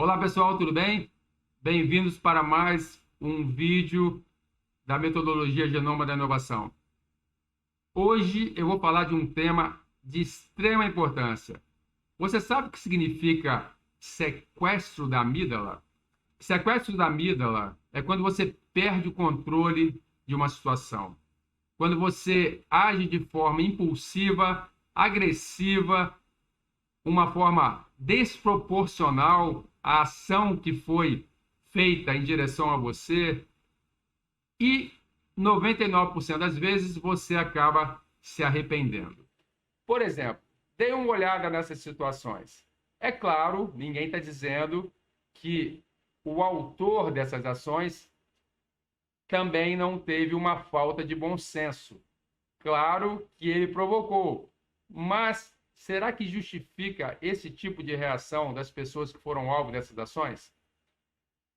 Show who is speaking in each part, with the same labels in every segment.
Speaker 1: Olá pessoal, tudo bem? Bem-vindos para mais um vídeo da metodologia Genoma da Inovação. Hoje eu vou falar de um tema de extrema importância. Você sabe o que significa sequestro da amígdala? Sequestro da amígdala é quando você perde o controle de uma situação. Quando você age de forma impulsiva, agressiva, uma forma desproporcional à ação que foi feita em direção a você e 99% das vezes você acaba se arrependendo. Por exemplo, dê uma olhada nessas situações. É claro, ninguém está dizendo que o autor dessas ações também não teve uma falta de bom senso. Claro que ele provocou, mas será que justifica esse tipo de reação das pessoas que foram alvo dessas ações?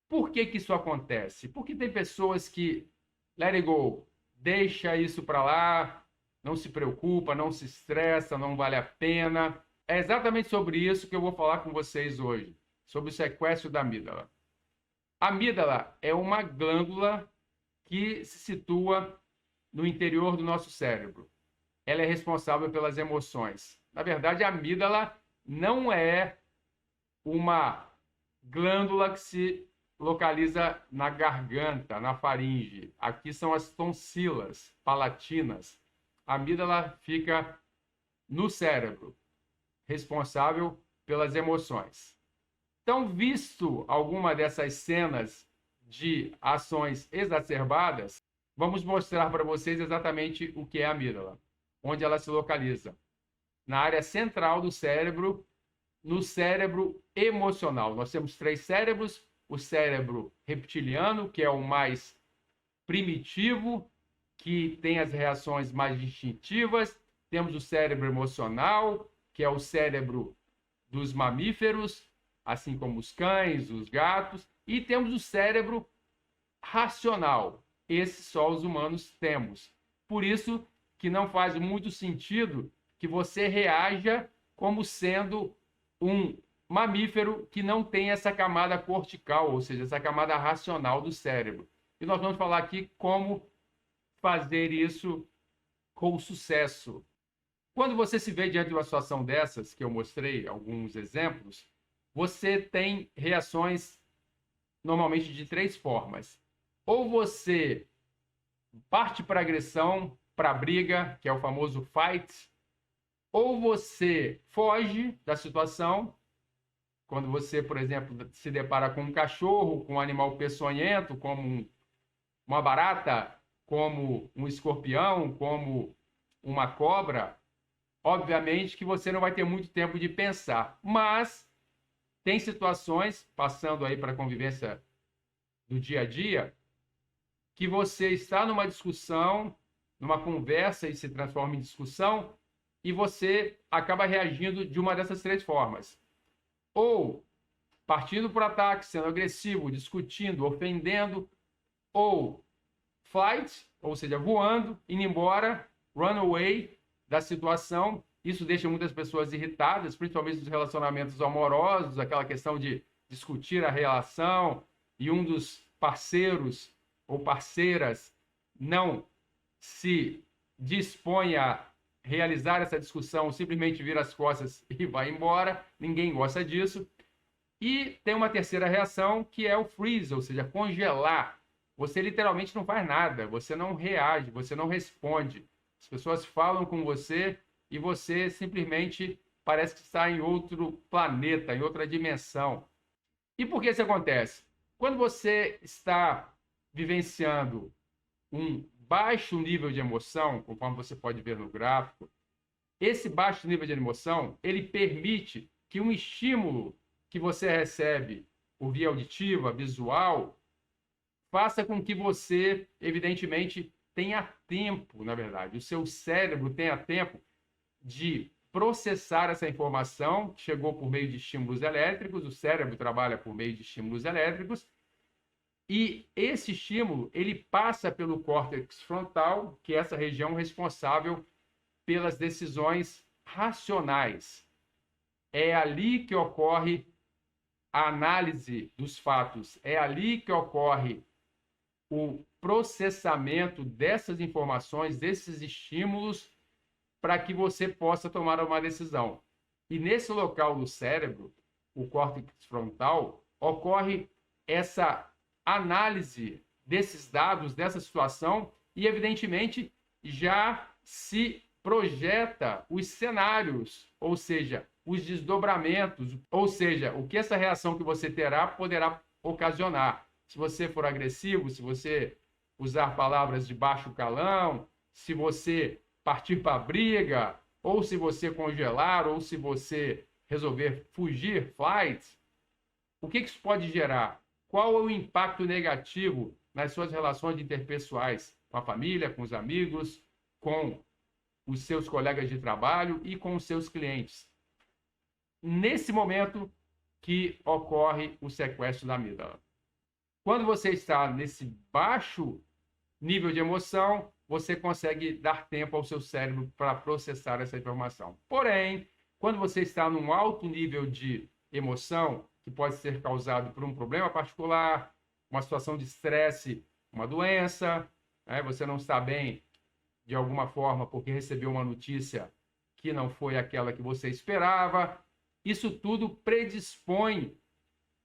Speaker 1: Por que que isso acontece? Porque tem pessoas que, let it go, deixa isso para lá, não se preocupa, não se estressa, não vale a pena. É exatamente sobre isso que eu vou falar com vocês hoje, sobre o sequestro da amígdala. A amígdala é uma glândula que se situa no interior do nosso cérebro. Ela é responsável pelas emoções. Na verdade, a amígdala não é uma glândula que se localiza na garganta, na faringe. Aqui são as tonsilas palatinas. A amígdala fica no cérebro, responsável pelas emoções. Então, visto alguma dessas cenas de ações exacerbadas, vamos mostrar para vocês exatamente o que é a amígdala, onde ela se localiza. Na área central do cérebro, no cérebro emocional. Nós temos 3 cérebros: o cérebro reptiliano, que é o mais primitivo, que tem as reações mais instintivas. Temos o cérebro emocional, que é o cérebro dos mamíferos, assim como os cães, os gatos. E temos o cérebro racional. Esse só os humanos temos. Por isso que não faz muito sentido que você reaja como sendo um mamífero que não tem essa camada cortical, ou seja, essa camada racional do cérebro. E nós vamos falar aqui como fazer isso com sucesso. Quando você se vê diante de uma situação dessas, que eu mostrei alguns exemplos, você tem reações normalmente de 3 formas. Ou você parte para agressão, para briga, que é o famoso fight, ou você foge da situação, quando você, por exemplo, se depara com um cachorro, com um animal peçonhento, como uma barata, como um escorpião, como uma cobra, obviamente que você não vai ter muito tempo de pensar. Mas tem situações, passando aí para a convivência do dia a dia, que você está numa discussão, numa conversa e se transforma em discussão, e você acaba reagindo de uma dessas 3 formas. Ou partindo para o ataque, sendo agressivo, discutindo, ofendendo, ou flight, ou seja, voando, indo embora, run away da situação. Isso deixa muitas pessoas irritadas, principalmente nos relacionamentos amorosos, aquela questão de discutir a relação e um dos parceiros ou parceiras não se dispõe a realizar essa discussão, simplesmente vira as costas e vai embora. Ninguém gosta disso. E tem uma terceira reação, que é o freeze, ou seja, congelar. Você literalmente não faz nada, você não reage, você não responde. As pessoas falam com você e você simplesmente parece que está em outro planeta, em outra dimensão. E por que isso acontece? Quando você está vivenciando um baixo nível de emoção, conforme você pode ver no gráfico, esse baixo nível de emoção, ele permite que um estímulo que você recebe por via auditiva, visual, faça com que você, evidentemente, tenha tempo, na verdade, o seu cérebro tenha tempo de processar essa informação que chegou por meio de estímulos elétricos. O cérebro trabalha por meio de estímulos elétricos, e esse estímulo ele passa pelo córtex frontal, que é essa região responsável pelas decisões racionais. É ali que ocorre a análise dos fatos. É ali que ocorre o processamento dessas informações, desses estímulos, para que você possa tomar uma decisão. E nesse local do cérebro, o córtex frontal, ocorre essa análise desses dados, dessa situação, e evidentemente já se projeta os cenários, ou seja, os desdobramentos, ou seja, o que essa reação que você terá poderá ocasionar. Se você for agressivo, se você usar palavras de baixo calão, se você partir para a briga, ou se você congelar, ou se você resolver fugir, flight, o que isso pode gerar? Qual é o impacto negativo nas suas relações interpessoais com a família, com os amigos, com os seus colegas de trabalho e com os seus clientes? Nesse momento que ocorre o sequestro da amígdala. Quando você está nesse baixo nível de emoção, você consegue dar tempo ao seu cérebro para processar essa informação. Porém, quando você está num alto nível de emoção, que pode ser causado por um problema particular, uma situação de estresse, uma doença, você não está bem de alguma forma porque recebeu uma notícia que não foi aquela que você esperava, isso tudo predispõe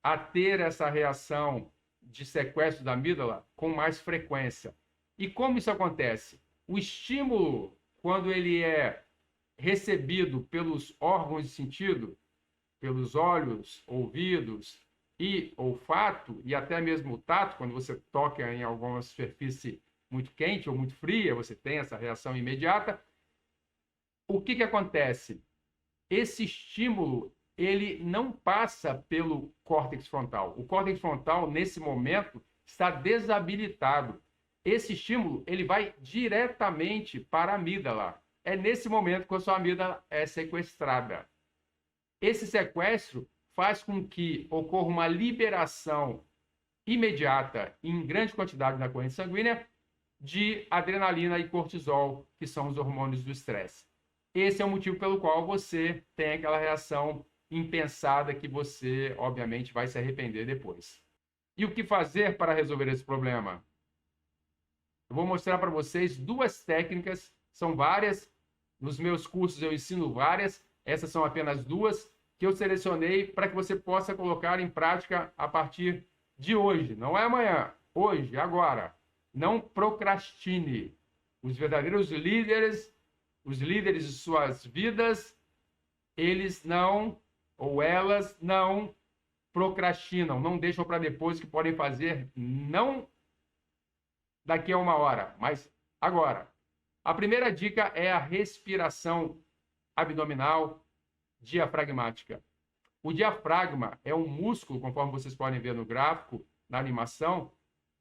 Speaker 1: a ter essa reação de sequestro da amígdala com mais frequência. E como isso acontece? O estímulo, quando ele é recebido pelos órgãos de sentido, pelos olhos, ouvidos e olfato, e até mesmo o tato, quando você toca em alguma superfície muito quente ou muito fria, você tem essa reação imediata. O que acontece? Esse estímulo, ele não passa pelo córtex frontal. O córtex frontal, nesse momento, está desabilitado. Esse estímulo, ele vai diretamente para a amígdala. É nesse momento que a sua amígdala é sequestrada. Esse sequestro faz com que ocorra uma liberação imediata, em grande quantidade na corrente sanguínea, de adrenalina e cortisol, que são os hormônios do estresse. Esse é o motivo pelo qual você tem aquela reação impensada que você, obviamente, vai se arrepender depois. E o que fazer para resolver esse problema? Eu vou mostrar para vocês duas técnicas, são várias, nos meus cursos eu ensino várias, essas são apenas duas que eu selecionei para que você possa colocar em prática a partir de hoje, não é amanhã, hoje, agora. Não procrastine. Os verdadeiros líderes, os líderes de suas vidas, eles não, ou elas não procrastinam, não deixam para depois o que podem fazer, não daqui a uma hora, mas agora. A primeira dica é a respiração abdominal diafragmática. O diafragma é um músculo, conforme vocês podem ver no gráfico, na animação,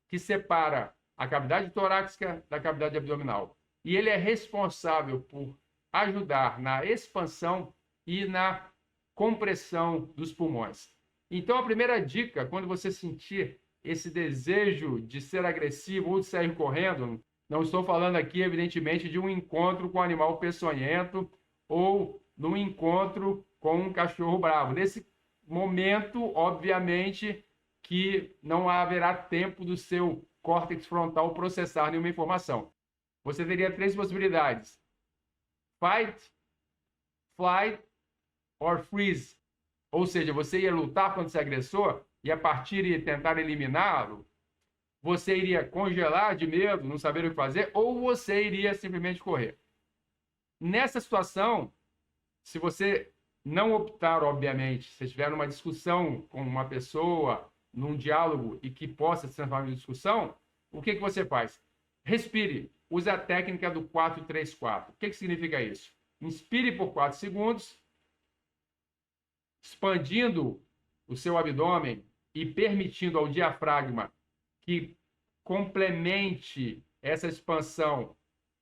Speaker 1: que separa a cavidade torácica da cavidade abdominal. E ele é responsável por ajudar na expansão e na compressão dos pulmões. Então, a primeira dica, quando você sentir esse desejo de ser agressivo ou de sair correndo, não estou falando aqui, evidentemente, de um encontro com um animal peçonhento ou num encontro com um cachorro bravo. Nesse momento, obviamente, que não haverá tempo do seu córtex frontal processar nenhuma informação. Você teria três possibilidades: fight, flight or freeze. Ou seja, você ia lutar contra esse agressor e a partir de tentar eliminá-lo, você iria congelar de medo, não saber o que fazer, ou você iria simplesmente correr. Nessa situação, se você não optar, obviamente, se estiver numa discussão com uma pessoa, num diálogo e que possa se transformar em discussão, o que você faz? Respire. Use a técnica do 4-3-4. O que significa isso? Inspire por 4 segundos, expandindo o seu abdômen e permitindo ao diafragma que complemente essa expansão,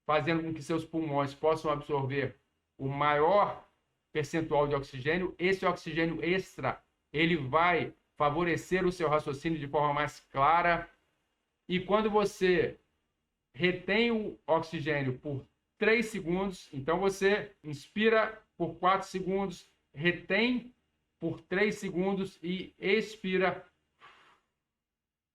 Speaker 1: fazendo com que seus pulmões possam absorver o maior percentual de oxigênio. Esse oxigênio extra, ele vai favorecer o seu raciocínio de forma mais clara. E quando você retém o oxigênio por 3 segundos, então você inspira por 4 segundos, retém por 3 segundos e expira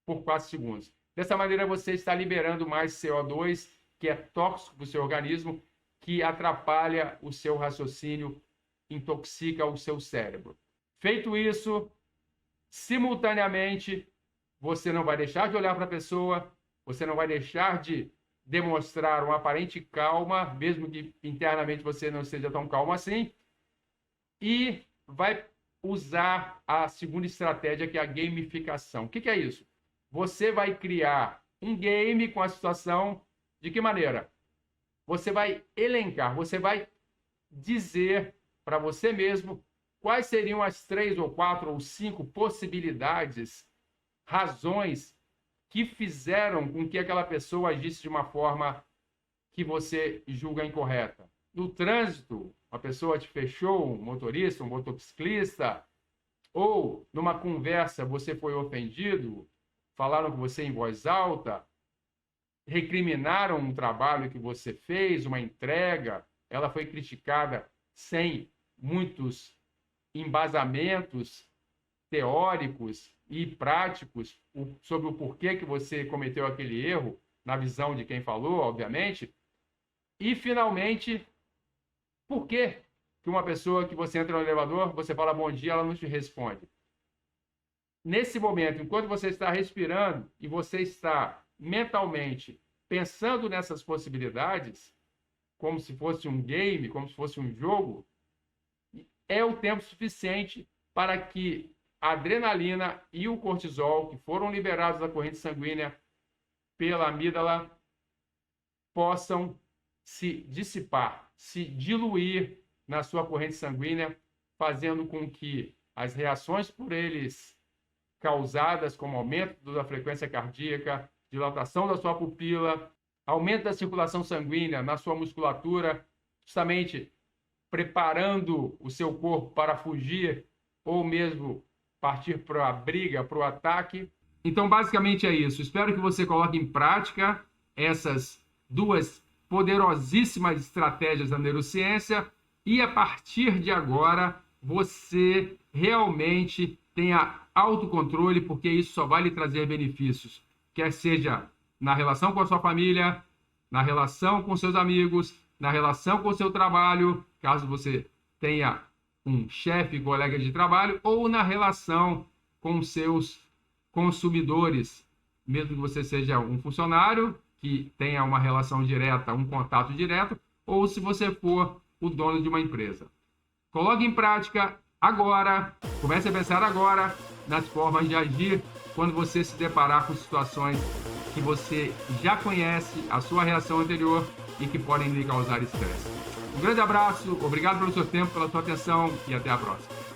Speaker 1: por 4 segundos. Dessa maneira, você está liberando mais CO2, que é tóxico para o seu organismo, que atrapalha o seu raciocínio, intoxica o seu cérebro. Feito isso, simultaneamente, você não vai deixar de olhar para a pessoa, você não vai deixar de demonstrar uma aparente calma, mesmo que internamente você não seja tão calmo assim, e vai usar a segunda estratégia, que é a gamificação. O que é isso? Você vai criar um game com a situação. De que maneira? Você vai elencar, você vai dizer para você mesmo quais seriam as 3 ou 4 ou 5 possibilidades, razões que fizeram com que aquela pessoa agisse de uma forma que você julga incorreta. No trânsito, uma pessoa te fechou, um motorista, um motociclista, ou numa conversa você foi ofendido, falaram com você em voz alta, recriminaram um trabalho que você fez, uma entrega, ela foi criticada sem muitos embasamentos teóricos e práticos sobre o porquê que você cometeu aquele erro, na visão de quem falou, obviamente. E, finalmente, por que uma pessoa que você entra no elevador, você fala bom dia, ela não te responde? Nesse momento, enquanto você está respirando e você está mentalmente pensando nessas possibilidades, como se fosse um game, como se fosse um jogo, é o tempo suficiente para que a adrenalina e o cortisol, que foram liberados da corrente sanguínea pela amígdala, possam se dissipar, se diluir na sua corrente sanguínea, fazendo com que as reações por eles causadas, como aumento da frequência cardíaca, dilatação da sua pupila, aumento da circulação sanguínea na sua musculatura, justamente preparando o seu corpo para fugir ou mesmo partir para a briga, para o ataque. Então, basicamente é isso. Espero que você coloque em prática essas 2 poderosíssimas estratégias da neurociência e, a partir de agora, você realmente tenha autocontrole, porque isso só vai lhe trazer benefícios, quer seja na relação com a sua família, na relação com seus amigos, na relação com o seu trabalho, caso você tenha um chefe, colega de trabalho, ou na relação com seus consumidores, mesmo que você seja um funcionário que tenha uma relação direta, um contato direto, ou se você for o dono de uma empresa. Coloque em prática agora, comece a pensar agora nas formas de agir quando você se deparar com situações que você já conhece, a sua reação anterior e que podem lhe causar estresse. Um grande abraço, obrigado pelo seu tempo, pela sua atenção e até a próxima.